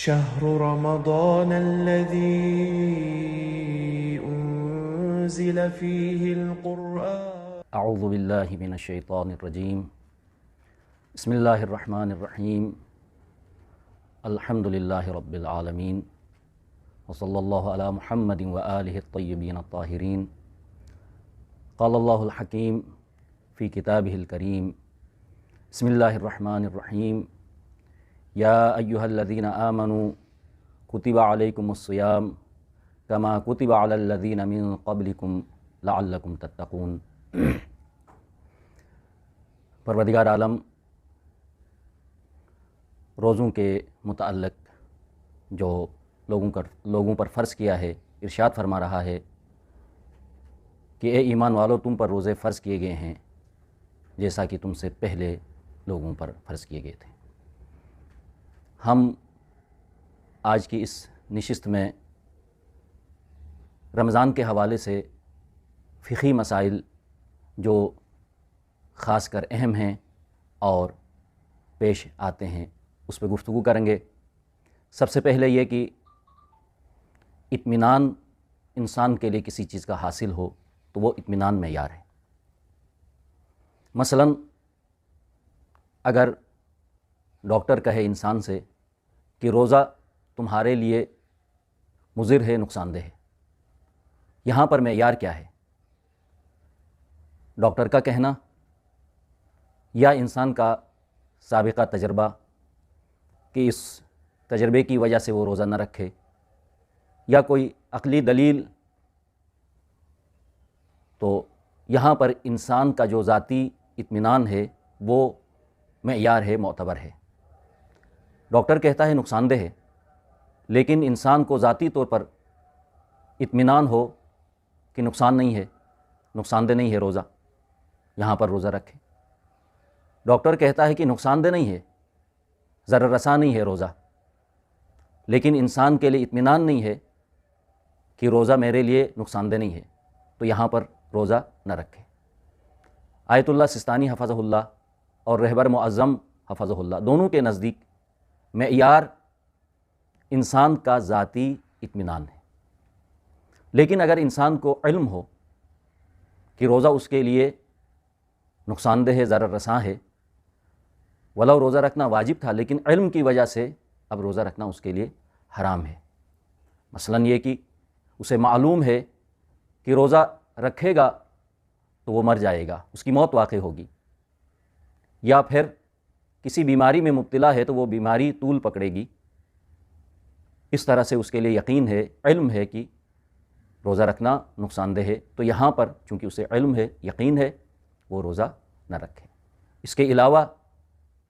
شهر رمضان الذي أنزل فيه القرآن اعوذ باللہ من الشیطان الرجیم بسم اللہ الرحمن الرحیم الحمد للہ رب العالمین وصلی اللہ علی محمد وآلہ الطیبین الطاہرین قال اللہ الحکیم فی کتابہ الکریم بسم اللہ الرحمن الرحیم یا ایہا الذین آمنوا کتب علیکم الصیام کما کتب علی الذین من قبلکم لعلکم تتقون۔ پروردگار عالم روزوں کے متعلق جو لوگوں پر فرض کیا ہے، ارشاد فرما رہا ہے کہ اے ایمان والو، تم پر روزے فرض کیے گئے ہیں جیسا کہ تم سے پہلے لوگوں پر فرض کیے گئے تھے۔ ہم آج کی اس نشست میں رمضان کے حوالے سے فقہی مسائل جو خاص کر اہم ہیں اور پیش آتے ہیں اس پہ گفتگو کریں گے۔ سب سے پہلے یہ کہ اطمینان انسان کے لیے کسی چیز کا حاصل ہو تو وہ اطمینان معیار ہے۔ مثلا اگر ڈاکٹر کہے انسان سے کہ روزہ تمہارے لیے مضر ہے، نقصان دہ ہے، یہاں پر معیار کیا ہے؟ ڈاکٹر کا کہنا یا انسان کا سابقہ تجربہ کہ اس تجربے کی وجہ سے وہ روزہ نہ رکھے، یا کوئی عقلی دلیل؟ تو یہاں پر انسان کا جو ذاتی اطمینان ہے وہ معیار ہے، معتبر ہے۔ ڈاکٹر کہتا ہے نقصان دہ ہے، لیکن انسان کو ذاتی طور پر اطمینان ہو کہ نقصان نہیں ہے، نقصان دہ نہیں ہے روزہ، یہاں پر روزہ رکھے۔ ڈاکٹر کہتا ہے کہ نقصان دہ نہیں ہے، ضرر رساں نہیں ہے روزہ، لیکن انسان کے لیے اطمینان نہیں ہے کہ روزہ میرے لیے نقصان دہ نہیں ہے، تو یہاں پر روزہ نہ رکھے۔ آیت اللہ سستانی حفظہ اللہ اور رہبر معظم حفظہ اللہ دونوں کے نزدیک معیار انسان کا ذاتی اطمینان ہے، لیکن اگر انسان کو علم ہو کہ روزہ اس کے لیے نقصان دہ ہے، ضرر رساں ہے، ولو روزہ رکھنا واجب تھا لیکن علم کی وجہ سے اب روزہ رکھنا اس کے لیے حرام ہے۔ مثلا یہ کہ اسے معلوم ہے کہ روزہ رکھے گا تو وہ مر جائے گا، اس کی موت واقع ہوگی، یا پھر کسی بیماری میں مبتلا ہے تو وہ بیماری طول پکڑے گی، اس طرح سے اس کے لیے یقین ہے، علم ہے کہ روزہ رکھنا نقصان دہ ہے، تو یہاں پر چونکہ اسے علم ہے، یقین ہے، وہ روزہ نہ رکھے۔ اس کے علاوہ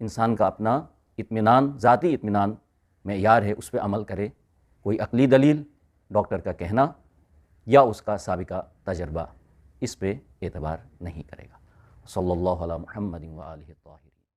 انسان کا اپنا اطمینان، ذاتی اطمینان معیار ہے، اس پہ عمل کرے۔ کوئی عقلی دلیل، ڈاکٹر کا کہنا یا اس کا سابقہ تجربہ، اس پہ اعتبار نہیں کرے گا۔ صلی اللہ علی محمد وآلہ الطاہرین۔